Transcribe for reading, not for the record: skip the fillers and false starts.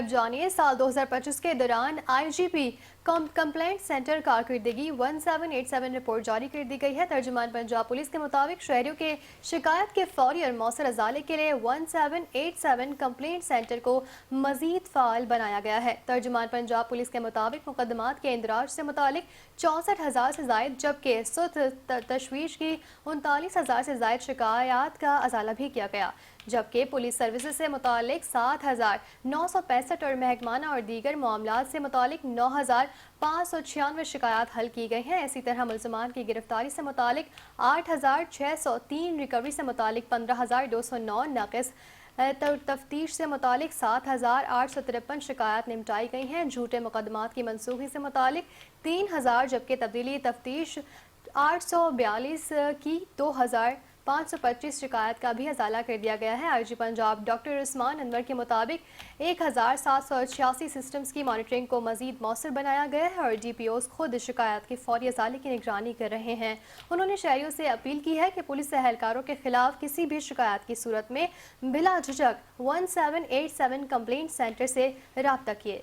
اب جانیے سال 2025 کے دوران IGP کمپلینٹ سینٹر کارکردگی 1787 رپورٹ جاری کر دی گئی ہے۔ ترجمان پنجاب پولیس کے مطابق شہریوں کے شکایت کے فوری اور مؤثر ازالے کے لیے 1787 کمپلینٹ سینٹر کو مزید فعال بنایا گیا ہے۔ ترجمان پنجاب پولیس کے مطابق مقدمات کے اندراج سے متعلق 64,000 سے زائد جبکہ سود تشویش کی 39,000 سے زائد شکایات کا ازالہ بھی کیا گیا، جبکہ پولیس سروسز سے متعلق 7,965 اور محکمانہ اور دیگر معاملات سے متعلق 9,596 شکایات حل کی گئی ہیں۔ اسی طرح ملزمان کی گرفتاری سے متعلق 8,603، ریکوری سے متعلق 15,209، ناقص تفتیش سے متعلق 7,853 شکایات نمٹائی گئی ہیں۔ جھوٹے مقدمات کی منسوخی سے متعلق 3,000 جبکہ تبدیلی تفتیش 842 کی 2,525 شکایات کا بھی ازالہ کر دیا گیا ہے۔ IG پنجاب ڈاکٹر عثمان انور کے مطابق 1,786 سسٹمز کی مانیٹرنگ کو مزید مؤثر بنایا گیا ہے اور DPOs خود شکایات کے فوری ازالے کی نگرانی کر رہے ہیں۔ انہوں نے شہریوں سے اپیل کی ہے کہ پولیس اہلکاروں کے خلاف کسی بھی شکایات کی صورت میں بلا جھجک 1787 کمپلینٹ سینٹر سے رابطہ کیے۔